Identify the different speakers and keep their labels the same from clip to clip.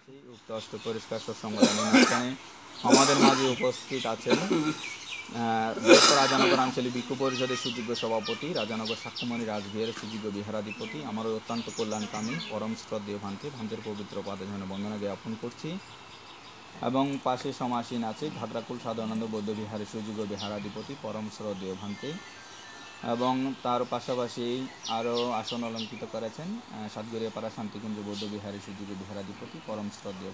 Speaker 1: জানাচ্ছি উক্ত অষ্ট পরিষ্কার সৎসংগঠন অনুষ্ঠানে আমাদের মাঝে উপস্থিত আছেন রাজানগর আঞ্চলিক ভিক্ষু পরিষদের সুযোগ্য সভাপতি, রাজানগর সাক্ষ্যমণি রাজবিহারের সুযোগ্য বিহারাধিপতি, আমার অত্যন্ত কল্যাণকামী পরম শ্রদ্ধেয় ভান্তের পবিত্র পাদে বন্দনা জ্ঞাপন করছি। এবং পাশে সমাসীন আছে ঘাগরাকুল সাধারণানন্দ বৌদ্ধ বিহারের সুযোগ্য বিহারাধিপতি পরম শ্রদ্ধেয় ভান্তে, এবং তার পাশাপাশি আরও আসন অলঙ্কৃত করেছেন সাতগড়িয়াপাড়া শান্তিকুঞ্জ বৌদ্ধ বিহারের সুযোগ্য বিহারাধিপতি পরম শ্রদ্ধেয়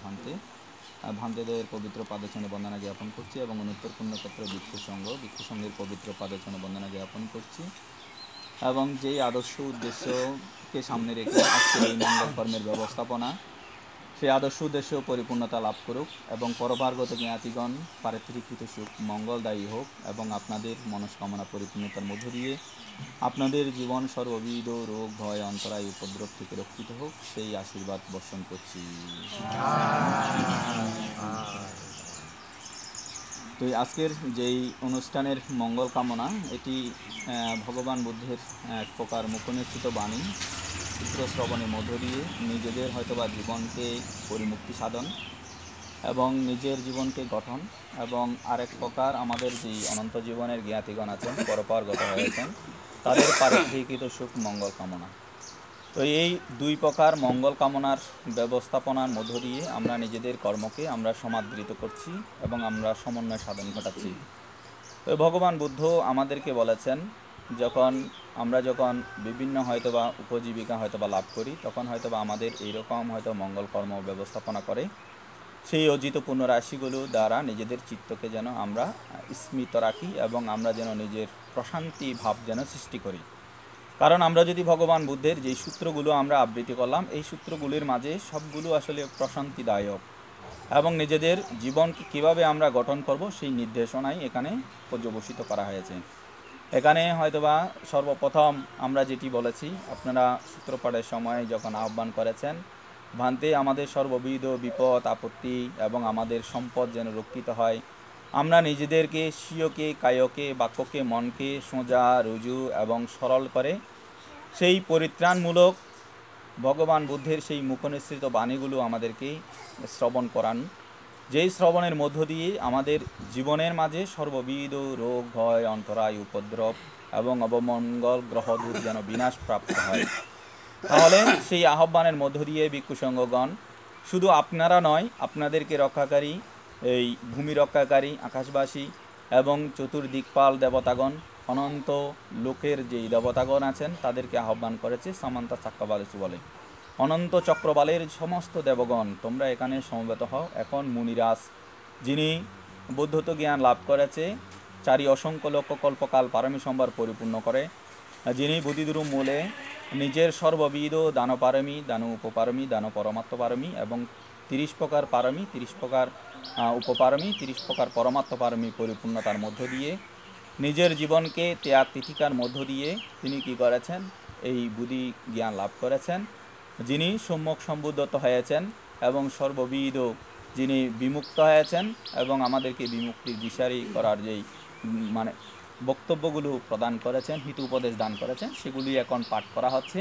Speaker 1: ভান্তেদের পবিত্র পাদচরণে বন্দনা জ্ঞাপন করছি, এবং অনুত্তর পুণ্যক্ষেত্র ভিক্ষু সংঘের পবিত্র পাদচরণে বন্দনা জ্ঞাপন করছি। এবং যেই আদর্শ উদ্দেশ্যকে সামনে রেখে আজকের এই মঙ্গল কর্মের ব্যবস্থাপনা, সেই আদর্শ উদ্দেশ্য পরিপূর্ণতা লাভ করুক এবং পরপার্গত জ্ঞাতিগণ পারিত্রিকৃত সুখ মঙ্গলদায়ী হোক, এবং আপনাদের মনস্কামনা পরিপূর্ণতার মধ্য দিয়ে আপনাদের জীবন সর্ববিধ রোগ ভয় অন্তরায় উপদ্রব থেকে রক্ষিত হোক, সেই আশীর্বাদ বর্ষণ করছি। তো আজকের যেই অনুষ্ঠানের মঙ্গল কামনা, এটি ভগবান বুদ্ধের এক প্রকার মুখনিসৃত বাণী সূত্র শ্রবণের মধ্য দিয়ে নিজেদের হয়তোবা জীবনকে পরিমুক্তি সাধন এবং নিজের জীবনকে গঠন, এবং আরেক প্রকার আমাদের যেই অনন্ত জীবনের জ্ঞাতিগণ আছেন পরপারগত হয়েছেন তাদের পারিত্রিকৃত সুখ মঙ্গল কামনা। তো এই দুই প্রকার মঙ্গল কামনার ব্যবস্থাপনার মধ্য দিয়ে আমরা নিজেদের কর্মকে আমরা সমাদৃত করছি এবং আমরা সমন্বয় সাধন ঘটাচ্ছি। তো ভগবান বুদ্ধ আমাদেরকে বলেছেন, আমরা যখন বিভিন্ন হয়তোবা উপজীবিকা হয়তোবা লাভ করি, তখন হয়তোবা আমাদের এইরকম হয়তো মঙ্গল কর্ম ব্যবস্থাপনা করে সেই অর্জিত পুণ্যরাশিগুলো দ্বারা নিজেদের চিত্তকে যেন আমরা স্মৃত রাখি এবং আমরা যেন নিজের প্রশান্তি ভাব যেন সৃষ্টি করি। কারণ আমরা যদি ভগবান বুদ্ধের যেই সূত্রগুলো আমরা আবৃত্তি করলাম, এই সূত্রগুলির মাঝে সবগুলো আসলে প্রশান্তিদায়ক, এবং নিজেদের জীবনকে কীভাবে আমরা গঠন করব সেই নির্দেশনাই এখানে পর্যবসিত করা হয়েছে। এখানে হয়তোবা সর্বপ্রথম আমরা যেটি বলেছি, আপনারা সূত্রপাঠের সময় যখন আহ্বান করেছেন, ভান্তে আমাদের সর্ববিধ বিপদ আপত্তি এবং আমাদের সম্পদ যেন রক্ষিত হয়, আমরা নিজেদেরকে স্বীয়কে কায়কে বাক্যকে মনকে সোজা রুজু এবং সরল করে সেই পরিত্রাণমূলক ভগবান বুদ্ধের সেই মুখনিসৃত বাণীগুলো আমাদেরকে শ্রবণ করান, যেই শ্রবণের মধ্য দিয়ে আমাদের জীবনের মাঝে সর্ববিধ রোগ ভয় অন্তরায় উপদ্রব এবং অবমঙ্গল গ্রহদূত যেন বিনাশ প্রাপ্ত হয়। তাহলে সেই আহ্বানের মধ্য দিয়ে ভিক্ষু সংঘগণ শুধু আপনারা নয়, আপনাদেরকে রক্ষাকারী এই ভূমি রক্ষাকারী আকাশবাসী এবং চতুর্দিকপাল দেবতাগণ, অনন্ত লোকের যেই দেবতাগণ আছেন তাদেরকে আহ্বান করেছে সামান্তা চাক্কাবালেসু বলে, অনন্ত চক্রবালের সমস্ত দেবগণ তোমরা এখানে সমবেত হও। এখন মুনিরাজ যিনি বুদ্ধত্ব জ্ঞান লাভ করেছে, চারি অসংখ্য লক্ষ কল্পকাল পারমী সম্ভার পরিপূর্ণ করে, যিনি বুদ্ধিদুরু মূলে নিজের সর্ববিধ দান পারমী, দান উপপারমী, দান পরমাত্ম পারমী এবং 30 প্রকার পারমী, 30 প্রকার উপপারমী, 30 প্রকার পরমাত্ম পারমী পরিপূর্ণতার মধ্য দিয়ে নিজের জীবনকে ত্যাগ তিথিকার মধ্য দিয়ে তিনি কি করেছেন, এই বুদ্ধি জ্ঞান লাভ করেছেন, যিনি সম্যক সম্বুদ্ধত হয়েছেন এবং সর্ববিধ যিনি বিমুক্ত হয়েছেন এবং আমাদেরকে বিমুক্তির দিশারি করার যেই বক্তব্যগুলো প্রদান করেছেন, হিত উপদেশ দান করেছেন, সেগুলি এখন পাঠ করা হচ্ছে।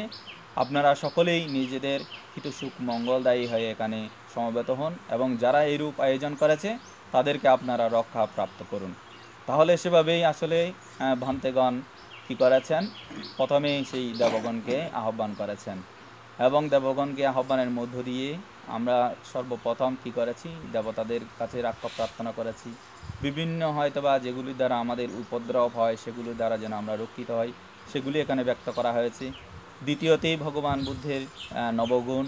Speaker 1: আপনারা সকলেই নিজেদের হিত সুখ মঙ্গলদায়ী হয়ে এখানে সমবেত হন এবং যারা এইরূপ আয়োজন করেছে তাদেরকে আপনারা রক্ষা প্রাপ্ত করুন। তাহলে সেভাবেই আসলে ভান্তেগণ কী করেছেন, প্রথমেই সেই দেবগণকে আহ্বান করেছেন এবং দেবগণকে আহ্বানের মধ্য দিয়ে আমরা সর্বপ্রথম কী করেছি, দেবতাদের কাছে রক্ষা প্রার্থনা করেছি। বিভিন্ন হয়তোবা যেগুলির দ্বারা আমাদের উপদ্রব হয় সেগুলির দ্বারা যেন আমরা রক্ষিত হই, সেগুলি এখানে ব্যক্ত করা হয়েছে। দ্বিতীয়তেই ভগবান বুদ্ধের নবগুণ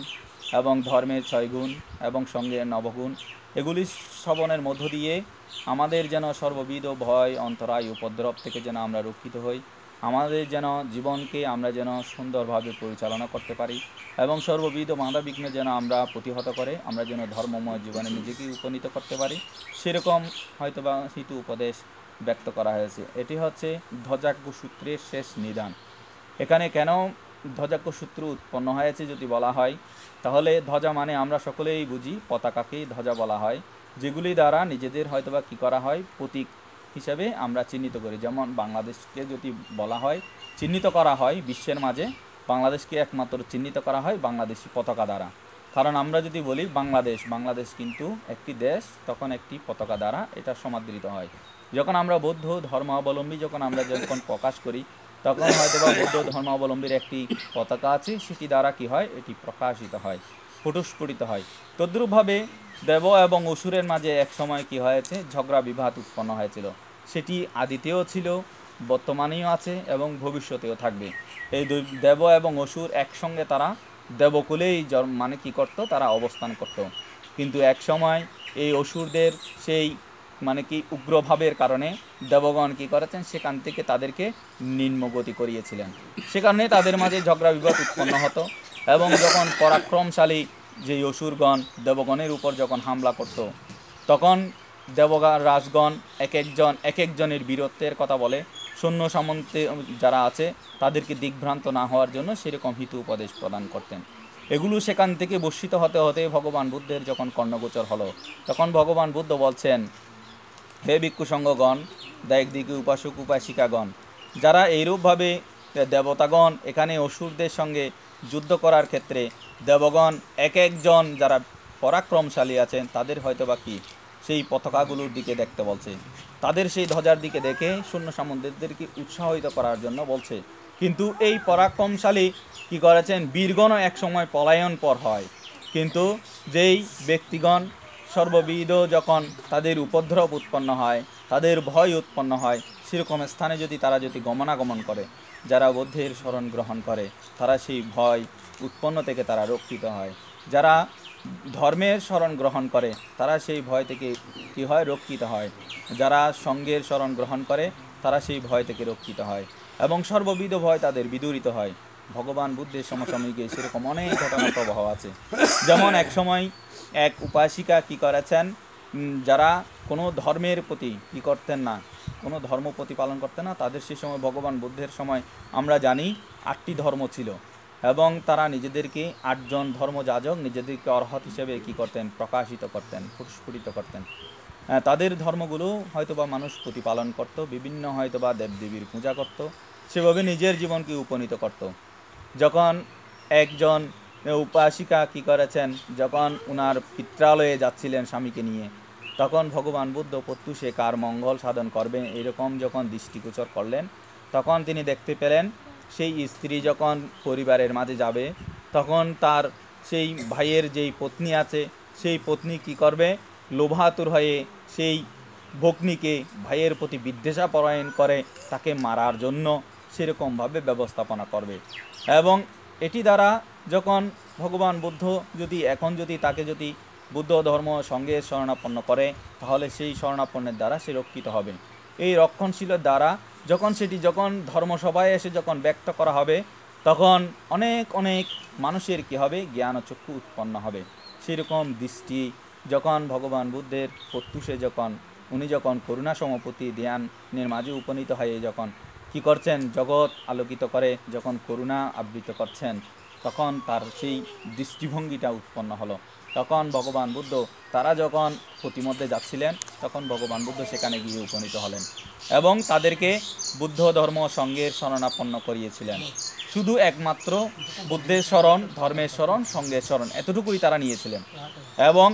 Speaker 1: এবং ধর্মের 6 গুণ এবং সঙ্গে নবগুণ, এগুলি শ্রবণের মধ্য দিয়ে আমাদের যেন সর্ববিধ ভয় অন্তরায় উপদ্রব থেকে যেন আমরা রক্ষিত হই, আমাদের যেন জীবনকে আমরা যেন সুন্দরভাবে পরিচালনা করতে পারি এবং সর্ববিধ বাধা বিঘ্ন যেন আমরা প্রতিহত করে আমরা যেন ধর্মময় জীবনে নিজেকে উপনীত করতে পারি, সেরকম হয়তোবা হিতু উপদেশ ব্যক্ত করা হয়েছে। এটি হচ্ছে ধ্বজাজ্ঞ সূত্রের শেষ নিদান। এখানে কেন ধ্বজাজ্ঞ সূত্র উৎপন্ন হয়েছে যদি বলা হয়, তাহলে ধ্বজা মানে আমরা সকলেই বুঝি পতাকাকেই ধ্বজা বলা হয়, যেগুলি দ্বারা নিজেদের হয়তোবা কী করা হয়, প্রতীক হিসেবে আমরা চিহ্নিত করি। যেমন বাংলাদেশকে যদি বলা হয়, চিহ্নিত করা হয় বিশ্বের মাঝে, বাংলাদেশকে একমাত্র চিহ্নিত করা হয় বাংলাদেশি পতাকা দ্বারা। কারণ আমরা যদি বলি বাংলাদেশ কিন্তু একটি দেশ, তখন একটি পতাকা দ্বারা এটা সমাদৃত হয়। যখন আমরা বৌদ্ধ ধর্মাবলম্বী যখন প্রকাশ করি, তখন হয়তো বা বৌদ্ধ ধর্মাবলম্বীর একটি পতাকা আছে, সেটি দ্বারা কি হয়, এটি প্রকাশিত হয়, ফুটস্ফুটিত হয়। তদ্রূপভাবে দেব এবং অসুরের মাঝে এক সময় কি হয়েছে, ঝগড়া বিবাদ উৎপন্ন হয়েছিল। সেটি আদিতেও ছিল, বর্তমানেও আছে এবং ভবিষ্যতেও থাকবে। এই দেব এবং অসুর একসঙ্গে তারা দেবকুলেই মানে কি করত, তারা অবস্থান করত। কিন্তু এক সময় এই অসুরদের সেই মানে কি উগ্রভাবের কারণে দেবগণ কি করেছেন, সেখান থেকে তাদেরকে নিম্নগতি করিয়েছিলেন। সে কারণে তাদের মাঝে ঝগড়া বিবাদ উৎপন্ন হতো। এবং যখন পরাক্রমশালী যেই অসুরগণ দেবগণের উপর যখন হামলা করত, তখন রাজগণ এক একজনের বীরত্বের কথা বলে, সৈন্য সামন্তে যারা আছে তাদেরকে দিগ্ভ্রান্ত না হওয়ার জন্য সেরকম হিত উপদেশ প্রদান করতেন। এগুলো সেখান থেকে বর্ষিত হতে হতে ভগবান বুদ্ধের যখন কর্ণগোচর হলো, তখন ভগবান বুদ্ধ বলছেন, হে ভিক্ষুসঙ্গগণ, একদিকে উপাসক উপাসিকাগণ, যারা এইরূপভাবে দেবতাগণ এখানে অসুরদের সঙ্গে যুদ্ধ করার ক্ষেত্রে দেবগণ এক একজন যারা পরাক্রমশালী আছেন তাদের হয়তো বা কি সেই পতাকাগুলোর দিকে দেখতে বলছে, তাদের সেই ধ্বজার দিকে দেখে সৈন্য সামন্তদেরকে উৎসাহিত করার জন্য বলছে। কিন্তু এই পরাক্রমশালী কি করেছেন, বীরগণও এক সময় পলায়ন পর হয়। কিন্তু যেই ব্যক্তিগণ সর্ববিধ যখন তাদের উপদ্রব উৎপন্ন হয়, তাদের ভয় উৎপন্ন হয়, সেরকম স্থানে তারা যদি গমনাগমন করে, যারা বুদ্ধের শরণ গ্রহণ করে, তারা সেই ভয় উৎপন্ন থেকে তারা রক্ষিত হয়। যারা ধর্মের শরণ গ্রহণ করে, তারা সেই ভয় থেকে কি হয়, রক্ষিত হয়। যারা সঙ্গের শরণ গ্রহণ করে, তারা সেই ভয় থেকে রক্ষিত হয় এবং সর্ববিধ ভয় তাদের বিদূরিত হয়। ভগবান বুদ্ধের সমসাময়িকে সেরকম অনেক ঘটনা প্রবাহ আছে। যেমন এক সময় এক উপাসিকা কি করেছেন, যারা কোনো ধর্মের প্রতি কি করতেন না, কোনো ধর্ম প্রতিপালন করতেন না, তাদের সেই সময় ভগবান বুদ্ধের সময় আমরা জানি 8টি ধর্ম ছিল এবং তারা নিজেদেরকে 8জন ধর্মযাজক নিজেদেরকে অর্হত হিসেবে কি করতেন, প্রকাশিত করতেন, প্রস্ফুটিত করতেন। তাদের ধর্মগুলো হয়তোবা মানুষ প্রতিপালন করত, বিভিন্ন হয়তোবা দেবদেবীর পূজা করত, সেভাবে নিজের জীবনকে উপনীত করত। যখন একজন উপাসিকা কি করেছেন, যখন উনার পিত্রালয়ে যাচ্ছিলেন স্বামীকে নিয়ে, তখন ভগবান বুদ্ধ প্রত্যুষে কার মঙ্গল সাধন করবেন এরকম যখন দৃষ্টিগোচর করলেন, তখন তিনি দেখতে পেলেন সেই স্ত্রী যখন পরিবারের মাঝে যাবে, তখন তার সেই ভাইয়ের যেই পত্নী আছে, সেই পত্নী কি করবে, লোভাতুর হয়ে সেই ভগ্নীকে ভাইয়ের প্রতি বিদ্বেষা পরায়ণ করে তাকে মারার জন্য সেরকমভাবে ব্যবস্থাপনা করবে। এবং এটি দ্বারা যখন ভগবান বুদ্ধ তাকে বুদ্ধ ধর্ম সঙ্গে শরণাপন্ন করে, তাহলে সেই শরণাপন্নের দ্বারা সে রক্ষিত হবে। এই রক্ষণশীলের দ্বারা যখন ধর্মসভায় এসে যখন ব্যক্ত করা হবে, তখন অনেক অনেক মানুষের কি হবে, জ্ঞান ও চক্ষু উৎপন্ন হবে। সেরকম দৃষ্টি যখন ভগবান বুদ্ধের প্রত্যুষে উনি যখন করুণা সমপতি ধ্যানের মাঝে উপনীত হয়ে যখন কি করছেন, জগৎ আলোকিত করে যখন করুণা আবৃত করছেন, তখন তার সেই দৃষ্টিভঙ্গিটা উৎপন্ন হলো। তখন ভগবান বুদ্ধ, তারা যখন প্রতিমধ্যে যাচ্ছিলেন, তখন ভগবান বুদ্ধ সেখানে গিয়ে উপনীত হলেন এবং তাদেরকে বুদ্ধ ধর্ম সঙ্গের শরণাপন্ন করিয়েছিলেন। শুধু একমাত্র বুদ্ধের শরণ, ধর্মের শরণ, সঙ্গের শরণ, এতটুকুই তারা নিয়েছিলেন। এবং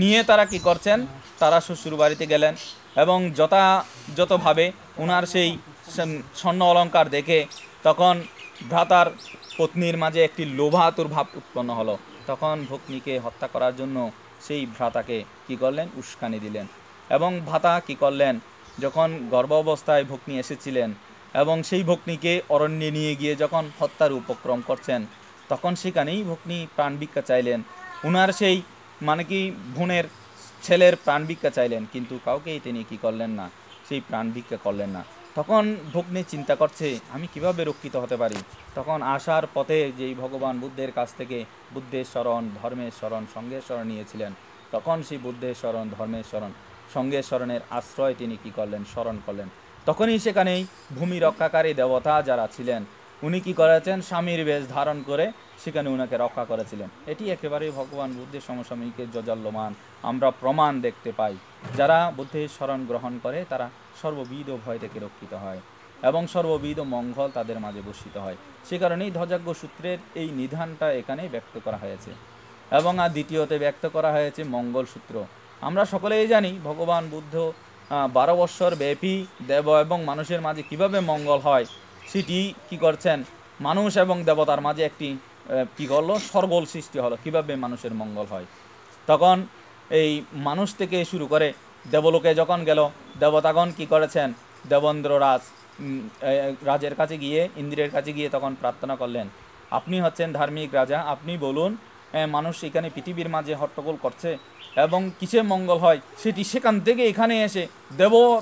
Speaker 1: নিয়ে তারা কি করছেন, তারা শ্বশুর বাড়িতে গেলেন এবং যথাযথভাবে ওনার সেই স্বর্ণ অলঙ্কার দেখে তখন ভ্রাতার পত্নীর মাঝে একটি লোভাতুর ভাব উৎপন্ন হলো। তখন ভগ্নীকে হত্যা করার জন্য সেই ভ্রাতাকে কি করলেন, উস্কানি দিলেন। এবং ভ্রাতা কি করলেন, যখন গর্ভাবস্থায় ভগ্নী এসেছিলেন এবং সেই ভগ্নীকে অরণ্যে নিয়ে গিয়ে যখন হত্যার উপক্রম করছেন, তখন সেখানেই ভগ্নী প্রাণ ভিক্ষা চাইলেন। উনার সেই মানে কি বোনের ছেলের প্রাণ ভিক্ষা চাইলেন, কিন্তু কাউকেই তিনি কি করলেন না, সেই প্রাণ ভিক্ষা করলেন না। তখন ভগ্নী চিন্তা করছে, আমি কিভাবে রক্ষিত হতে পারি। তখন আসার পথে যেই ভগবান বুদ্ধের কাছ থেকে বুদ্ধের শরণ, ধর্মের শরণ, সঙ্গের শরণ নিয়েছিলেন, তখন সেই বুদ্ধের শরণ, ধর্মের শরণ, সঙ্গের শরণের আশ্রয় তিনি কি করলেন, শরণ করলেন। তখনই সেখানেই ভূমি রক্ষাকারী দেবতা যারা ছিলেন, উনি কি করেছেন, স্বামীর বেশ ধারণ করে সেখানে উনাকে রক্ষা করেছিলেন। এটি একেবারেই ভগবান বুদ্ধের সমসাময়িকের জজাল্যমান আমরা প্রমাণ দেখতে পাই। যারা বুদ্ধের শরণ গ্রহণ করে, তারা সর্ববিধ ভয় থেকে রক্ষিত হয় এবং সর্ববিধ মঙ্গল তাদের মাঝে বর্ষিত হয়। সে কারণেই ধ্বজাজ্ঞ সূত্রের এই নিধানটা এখানে ব্যক্ত করা হয়েছে। এবং আর দ্বিতীয়তে ব্যক্ত করা হয়েছে মঙ্গলসূত্র। আমরা সকলেই জানি ভগবান বুদ্ধ 12 বৎসর ব্যাপী দেব এবং মানুষের মাঝে কিভাবে মঙ্গল হয় সেটি কি করছেন, মানুষ এবং দেবতার মাঝে একটি কি করলো, সরগোল সৃষ্টি হলো কিভাবে মানুষের মঙ্গল হয়। তখন এই মানুষ থেকে শুরু করে দেবলোকে যখন গেল, দেবতাগণ কি করেছেন, দেবেন্দ্র রাজের কাছে গিয়ে, ইন্দ্রের কাছে গিয়ে তখন প্রার্থনা করলেন, আপনি হচ্ছেন ধার্মিক রাজা, আপনি বলুন মানুষ এখানে পৃথিবীর মাঝে হট্টগোল করছে এবং কিসে মঙ্গল হয় সেটি সেখান থেকে এখানে এসে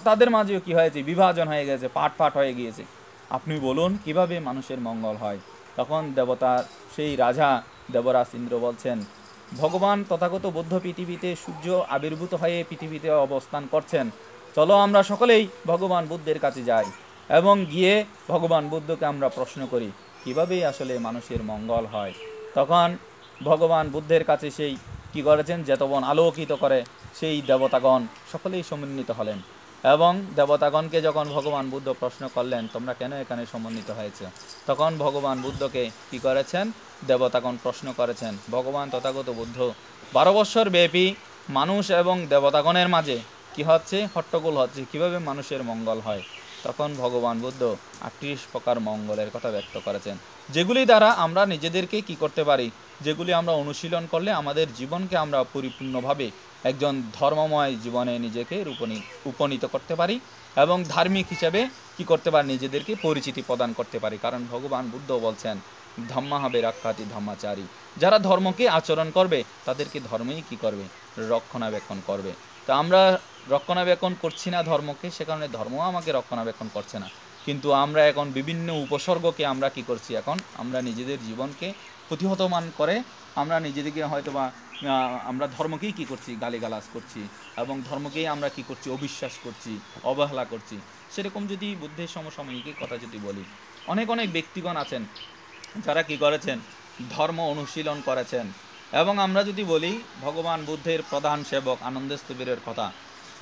Speaker 1: তাদের মাঝেও কি হয়েছে, বিভাজন হয়ে গেছে, পাট পাট হয়ে গিয়েছে, আপনি বলুন কিভাবে মানুষের মঙ্গল হয়। তখন দেবতার সেই রাজা দেবরাজ ইন্দ্র বলছেন, ভগবান তথাগত বুদ্ধ পৃথিবীতে সূর্য আবির্ভূত হয়ে পৃথিবীতে অবস্থান করছেন, চলো আমরা সকলেই ভগবান বুদ্ধের কাছে যাই এবং গিয়ে ভগবান বুদ্ধকে আমরা প্রশ্ন করি কিভাবে আসলে মানুষের মঙ্গল হয়। তখন ভগবান বুদ্ধের কাছে সেই কি করেছেন, জেতবন আলোকিত করে সেই দেবতাগণ সকলেই সমন্বিত হলেন এবং দেবতাগণকে যখন ভগবান বুদ্ধ প্রশ্ন করলেন তোমরা কেন এখানে সমন্বিত হয়েছে, তখন ভগবান বুদ্ধকে কি করেছেন, দেবতাগণ প্রশ্ন করেছেন, ভগবান তথাগত বুদ্ধ 12 বৎসর ব্যাপী মানুষ এবং দেবতাগণের মাঝে কি হচ্ছে, হট্টগোল হচ্ছে, কিভাবে মানুষের মঙ্গল হয়। তখন ভগবান বুদ্ধ 38 প্রকার মঙ্গলের কথা ব্যক্ত করেছেন, যেগুলি দ্বারা আমরা নিজেদেরকে কি করতে পারি, যেগুলি আমরা অনুশীলন করলে আমাদের জীবনকে আমরা পরিপূর্ণভাবে একজন ধর্মময় জীবনে নিজেকে উপনীত করতে পারি এবং ধার্মিক হিসেবে কি করতে পারি, নিজেদেরকে পরিচিতি প্রদান করতে পারি। কারণ ভগবান বুদ্ধ বলছেন, ধম্মা হবে রাক্ষাতি ধর্মাচারী, যারা ধর্মকে আচরণ করবে তাদেরকে ধর্মেই কি করবে, রক্ষণাবেক্ষণ করবে। তো আমরা রক্ষণাবেক্ষণ করছি না ধর্মকে, সে কারণে ধর্ম আমাকে রক্ষণাবেক্ষণ করছে না, কিন্তু আমরা এখন বিভিন্ন উপসর্গকে আমরা কি করছি, এখন আমরা নিজেদের জীবনকে প্রতিহতমান করে আমরা নিজেদেরকে হয়তোবা আমরা ধর্মকেই কি করছি, গালিগালাজ করছি এবং ধর্মকেই আমরা কি করছি, অবিশ্বাস করছি, অবহেলা করছি। সেরকম যদি বুদ্ধের সমসাময়িক কথা যদি বলি, অনেক অনেক ব্যক্তিগণ আছেন যারা কি করেছেন, ধর্ম অনুশীলন করেছেন। এবং আমরা যদি বলি ভগবান বুদ্ধের প্রধান সেবক আনন্দস্তবীরের কথা,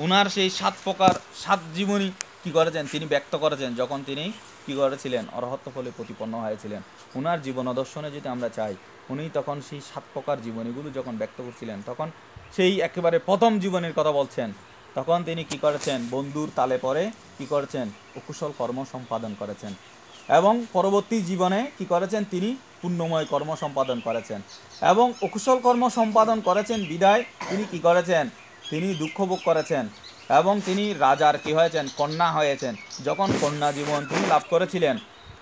Speaker 1: উনার সেই 7 প্রকার 7 জীবনী কি করেছেন, তিনি ব্যক্ত করেছেন যখন তিনি কি করেছিলেন, অরহত্ত ফলে প্রতিপন্ন হয়েছিলেন। উনার জীবন দর্শনে যদি আমরা চাই, উনি তখন সেই 7 প্রকার জীবনীগুলো যখন ব্যক্ত করছিলেন, তখন সেই একেবারে প্রথম জীবনের কথা বলছেন, তখন তিনি কি করেছেন, বন্ধুর তালে পরে কি করেছেন, অকুশল কর্ম সম্পাদন করেছেন এবং পরবর্তী জীবনে কি করেছেন, তিনি পুণ্যময় কর্ম সম্পাদন করেছেন এবং অকুশল কর্ম সম্পাদন করেছেন বিদায় তিনি কি করেছেন, তিনি দুঃখ ভোগ করেছেন এবং তিনি রাজার কি হয়েছেন, কন্যা হয়েছেন। যখন কন্যা জীবন তিনি লাভ করেছিলেন,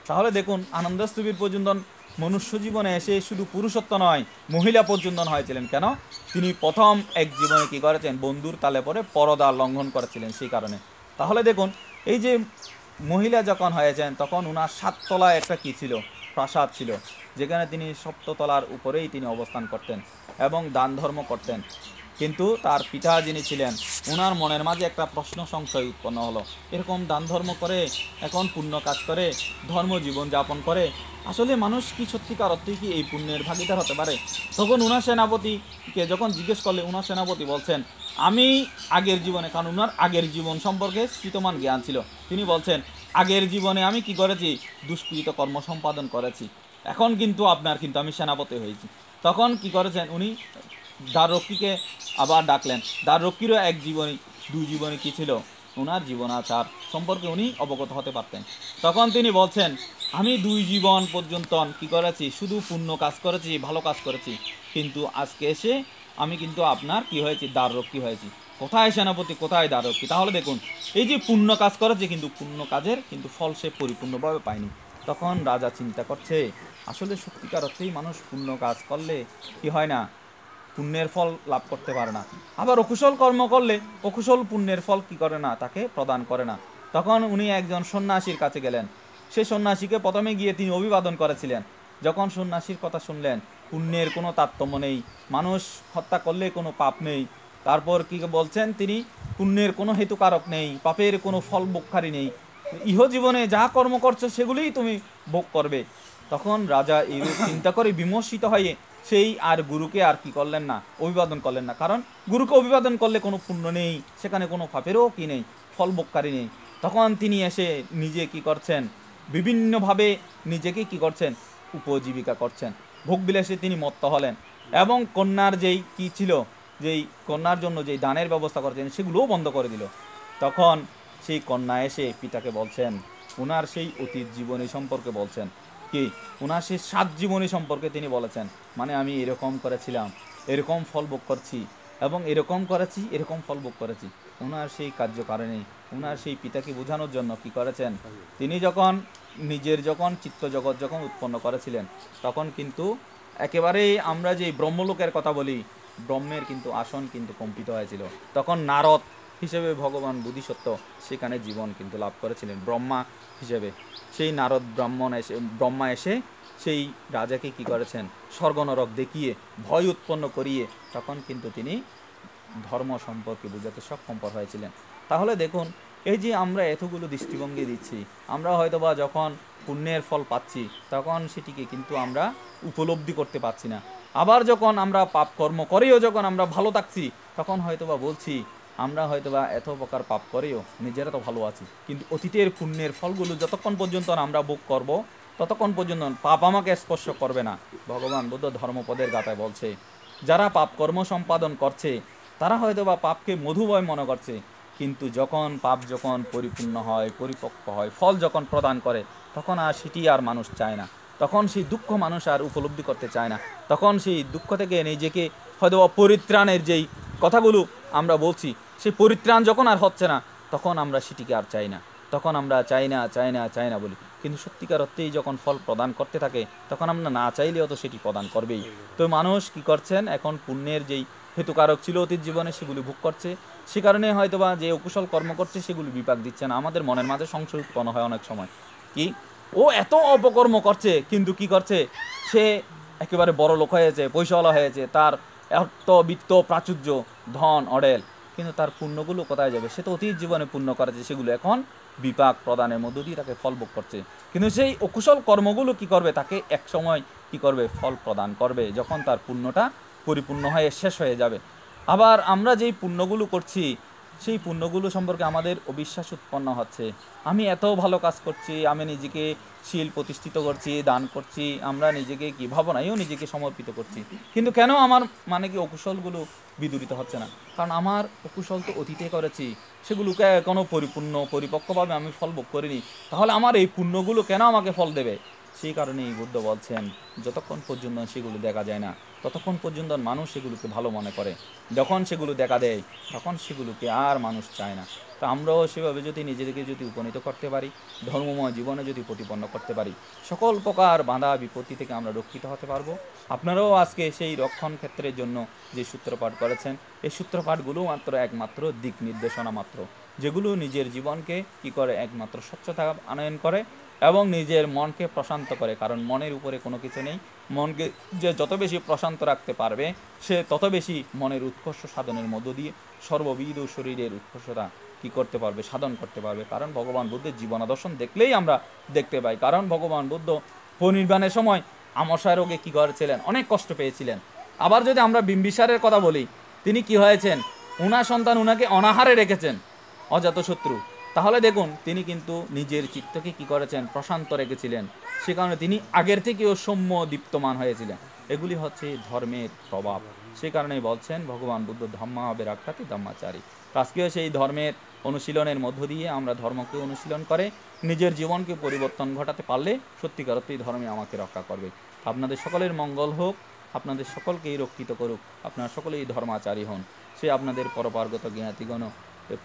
Speaker 1: তাহলে দেখুন আনন্দস্তবীর পর্যন্ত মনুষ্য জীবনে এসে শুধু পুরুষত্ব নয়, মহিলা পর্যন্ত হয়েছিলেন। কেন, তিনি প্রথম এক জীবনে কি করেছেন, বন্ধুর তালে পরে পরদা লঙ্ঘন করেছিলেন সেই কারণে। তাহলে দেখুন এই যে মহিলা যখন হয়েছেন, তখন উনার 7 তলায় একটা কি ছিল, প্রাসাদ ছিল, যেখানে তিনি 7 তলার উপরেই তিনি অবস্থান করতেন এবং দান ধর্ম করতেন। কিন্তু তার পিতা যিনি ছিলেন, উনার মনের মাঝে একটা প্রশ্ন সংশয় উৎপন্ন হলো, এরকম দান ধর্ম করে, এখন পুণ্য কাজ করে, ধর্ম জীবন যাপন করে, আসলে মানুষ কি সত্যিকার অর্থে কি এই পুণ্যের ভাগিদার হতে পারে। তখন উনার সেনাপতিকে যখন জিজ্ঞেস করলে, উনার সেনাপতি বলছেন, আমি আগের জীবনে, কারণ উনার আগের জীবন সম্পর্কে স্থিতমান জ্ঞান ছিল, তিনি বলছেন, আগের জীবনে আমি কি করেছি, দুষ্কৃত কর্ম সম্পাদন করেছি, এখন কিন্তু আমি সেনাপতি হয়েছি। তখন কি করেছেন, উনি দ্বাররক্ষীকে আবার ডাকলেন। দ্বাররক্ষীরও এক জীবনী, 2 জীবনী কী ছিল, ওনার জীবনাচার সম্পর্কে উনি অবগত হতে পারতেন। তখন তিনি বলছেন, আমি 2 জীবন পর্যন্ত কি করেছি, শুধু পুণ্য কাজ করেছি, ভালো কাজ করেছি, কিন্তু আজকে এসে আমি কিন্তু আপনার কি হয়েছি, দ্বাররক্ষী হয়েছি। কোথায় সেনাপতি, কোথায় দ্বাররক্ষী। তাহলে দেখুন এই যে পুণ্য কাজ করেছে, কিন্তু পুণ্য কাজের কিন্তু ফল সে পরিপূর্ণভাবে পায়নি। তখন রাজা চিন্তা করছে, আসলে সত্যিকার অর্থেই মানুষ পুণ্য কাজ করলে কি হয় না, পুণ্যের ফল লাভ করতে পারে না। আবার অকুশল কর্ম করলে অকুশল পুণ্যের ফল কি করে না, তাকে প্রদান করে না। তখন উনি একজন সন্ন্যাসীর কাছে গেলেন। সেই সন্ন্যাসীকে প্রথমে গিয়ে তিনি অভিবাদন করেছিলেন। যখন সন্ন্যাসীর কথা শুনলেন, পুণ্যের কোনো তারতম্য নেই, মানুষ হত্যা করলে কোনো পাপ নেই, তারপর কি বলছেন তিনি, পুণ্যের কোনো হেতুকারক নেই, পাপের কোনো ফল ভোগকারী নেই, ইহজীবনে যা কর্ম করছো সেগুলিই তুমি ভোগ করবে। তখন রাজা এই চিন্তা করে বিমর্ষিত হয়ে সেই আর গুরুকে আর কি করলেন না, অভিবাদন করলেন না। কারণ গুরুকে অভিবাদন করলে কোনো পুণ্য নেই, সেখানে কোনো পাপেরও কি নেই, ফল ভোগকারী নেই। তখন তিনি এসে নিজে কি করছেন, বিভিন্নভাবে নিজেকে কি করছেন, উপজীবিকা করছেন, ভোগবিলাসে তিনি মত্ত হলেন। এবং কন্যার যেই কি ছিল, যেই কন্যার জন্য যেই দানের ব্যবস্থা করেছেন সেগুলোও বন্ধ করে দিল। তখন সেই কন্যা এসে পিতাকে বলছেন, ওনার সেই অতীত জীবনী সম্পর্কে বলছেন, কি ওনার সেই 7 জীবনী সম্পর্কে তিনি বলেছেন, মানে আমি এরকম করেছিলাম, এরকম ফল ভোগ করছি, এবং এরকম করেছি, এরকম ফল ভোগ করেছি। ওনার সেই কার্যকারণে ওনার সেই পিতাকে বোঝানোর জন্য কি করেছেন, তিনি যখন নিজের যখন চিত্তজগৎ যখন উৎপন্ন করেছিলেন, তখন কিন্তু একেবারেই আমরা যে ব্রহ্মলোকের কথা বলি, ব্রহ্মের কিন্তু আসন কিন্তু কম্পিত হয়েছিল। তখন নারদ হিসেবে ভগবান বোধিসত্ত্ব সেখানে জীবন কিন্তু লাভ করেছিলেন ব্রহ্মা হিসেবে। সেই নারদ ব্রহ্মা এসে সেই রাজাকে কি করেছেন, স্বর্গনরক দেখিয়ে ভয় উৎপন্ন করিয়ে তখন কিন্তু তিনি ধর্ম সম্পর্কে বুঝাতে সক্ষম হয়েছিলেন। তাহলে দেখুন, এই যে আমরা এতগুলো দৃষ্টিভঙ্গি দিচ্ছি, আমরা হয়তোবা যখন পুণ্যের ফল পাচ্ছি তখন সেটিকে কিন্তু আমরা উপলব্ধি করতে পারছি না। আবার যখন আমরা পাপ কর্ম করেও যখন আমরা ভালো থাকছি, তখন হয়তোবা বলছি আমরা হয়তোবা এত প্রকার পাপ করেও নিজেরা তো ভালো আছি, কিন্তু অতীতের পুণ্যের ফলগুলো যতক্ষণ পর্যন্ত আমরা ভোগ করব ততক্ষণ পর্যন্ত পাপ আমাকে স্পর্শ করবে না। ভগবান বুদ্ধ ধর্মপদের গাথায় বলছে, যারা পাপ কর্ম সম্পাদন করছে তারা হয়তো বা পাপকে মধুময় মনে করছে, কিন্তু যখন পাপ যখন পরিপূর্ণ হয়, পরিপক্ক হয়, ফল যখন প্রদান করে, তখন আর সেটি আর মানুষ চায় না। তখন সেই দুঃখ মানুষ আর উপলব্ধি করতে চায় না। তখন সেই দুঃখ থেকে নিজেকে হয়তো পরিত্রাণের যেই কথাগুলো আমরা বলছি, সেই পরিত্রাণ যখন আর হচ্ছে না, তখন আমরা সেটিকে আর চাই না। তখন আমরা চাই না চাই না চাই না বলি, কিন্তু সত্যিকার অর্থেই যখন ফল প্রদান করতে থাকে তখন আমরা না চাইলেও তো সেটি প্রদান করবেই। তো মানুষ কি করছেন, এখন পুণ্যের যেই হেতুকারক ছিল অতীত জীবনে সেগুলি ভোগ করছে, সে কারণে হয়তোবা যে অকুশল কর্ম করছে সেগুলি বিপাক দিচ্ছে না। আমাদের মনের মাঝে সংশয় উৎপন্ন হয় অনেক সময়, কি ও এত অপকর্ম করছে কিন্তু কি করছে, সে একেবারে বড় লোক হয়েছে, পয়সাওয়ালা হয়েছে, তার অর্থ বিত্ত প্রাচুর্য ধন অডেল, কিন্তু তার পুণ্যগুলো কোথায় যাবে? সে তো অতীত জীবনে পুণ্য করেছে, সেগুলো এখন বিপাক প্রদানের মধ্য দিয়ে তাকে ফল ভোগ করছে। কিন্তু সেই অকুশল কর্মগুলো কি করবে, তাকে এক সময় কি করবে, ফল প্রদান করবে, যখন তার পুণ্যটা পরিপূর্ণ হয়ে শেষ হয়ে যাবে। আবার আমরা যেই পুণ্যগুলো করছি সেই পুণ্যগুলো সম্পর্কে আমাদের অবিশ্বাস উৎপন্ন হচ্ছে, আমি এত ভালো কাজ করছি, আমি নিজেকে শীল প্রতিষ্ঠিত করছি, দান করছি, আমরা নিজেকে কি ভাবনায়ও নিজেকে সমর্পিত করছি, কিন্তু কেন আমার মানে কি অকুশলগুলো বিদূরিত হচ্ছে না? কারণ আমার অকুশল তো অতীতে করেছি, সেগুলোকে এখনও পরিপূর্ণ পরিপক্কভাবে আমি ফল ভোগ করিনি, তাহলে আমার এই পুণ্যগুলো কেন আমাকে ফল দেবে? সেই কারণেই বুদ্ধ বলছেন, যতক্ষণ পর্যন্ত সেগুলো দেখা যায় না ততক্ষণ পর্যন্ত মানুষ সেগুলোকে ভালো মনে করে, যখন সেগুলো দেখা দেয় তখন সেগুলোকে আর মানুষ চায় না। তো আমরাও সেভাবে যদি নিজেদেরকে যদি উপনীত করতে পারি, ধর্মময় জীবনে যদি প্রতিপন্ন করতে পারি, সকল প্রকার বাধা বিপত্তি থেকে আমরা রক্ষিত হতে পারবো। আপনারাও আজকে সেই রক্ষণ ক্ষেত্রের জন্য যে সূত্রপাঠ করেছেন, এই সূত্রপাঠগুলো মাত্র একমাত্র দিক নির্দেশনা মাত্র, যেগুলো নিজের জীবনকে কি করে, একমাত্র স্বচ্ছতা আনয়ন করে এবং নিজের মনকে প্রশান্ত করে। কারণ মনের উপরে কোনো কিছু নেই, মনকে যে যত বেশি প্রশান্ত রাখতে পারবে সে তত বেশি মনের উৎকর্ষ সাধনের মধ্য দিয়ে সর্ববিধ শরীরের উৎকর্ষতা কি করতে পারবে, সাধন করতে পারবে। কারণ ভগবান বুদ্ধের জীবনাদর্শন দেখলেই আমরা দেখতে পাই, কারণ ভগবান বুদ্ধ পরিনির্বাণের সময় আমসা রোগে কী করেছিলেন, অনেক কষ্ট পেয়েছিলেন। আবার যদি আমরা বিম্বিসারের কথা বলি, তিনি কি হয়েছেন, উনার সন্তান উনাকে অনাহারে রেখেছেন, অজাতশত্রু। তাহলে দেখুন তিনি কিন্তু নিজের চিত্তকে কি করেছেন, প্রশান্ত রেখেছিলেন, সে কারণে তিনি আগের থেকেও সৌম্য দীপ্তমান হয়েছিলেন। এগুলি হচ্ছে ধর্মের প্রভাব। সে কারণেই বলছেন ভগবান বুদ্ধ ধম্মাবে রাখাতে ধম্মাচারী। আজকেও সেই ধর্মের অনুশীলনের মধ্য দিয়ে আমরা ধর্মকে অনুশীলন করে নিজের জীবনকে পরিবর্তন ঘটাতে পারলে সত্যিকার অর্থেই ধর্মে আমাকে রক্ষা করবে। আপনাদের সকলের মঙ্গল হোক, আপনাদের সকলকেই রক্ষিত করুক, আপনারা সকলেই ধর্মাচারী হন। সে আপনাদের পরপার্গত জ্ঞাতিগণ,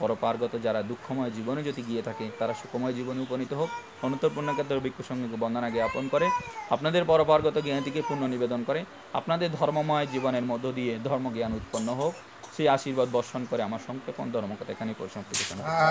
Speaker 1: পরপার্গত যারা দুঃখময় জীবনে যদি গিয়ে থাকে তারা সুখময় জীবনে উপনীত হোক। অনন্তপূর্ণ ক্ষেত্রে ভিক্ষু সঙ্গে বন্দনা জ্ঞাপন করে আপনাদের পরপার্গত জ্ঞাতিকে পূর্ণ নিবেদন করে আপনাদের ধর্মময় জীবনের মধ্য দিয়ে ধর্মজ্ঞান উৎপন্ন হোক, সেই আশীর্বাদ বর্ষণ করে আমার সংক্ষেপণ ধর্মকথা এখানে পরিসমাপ্তি ঘোষণা করছি।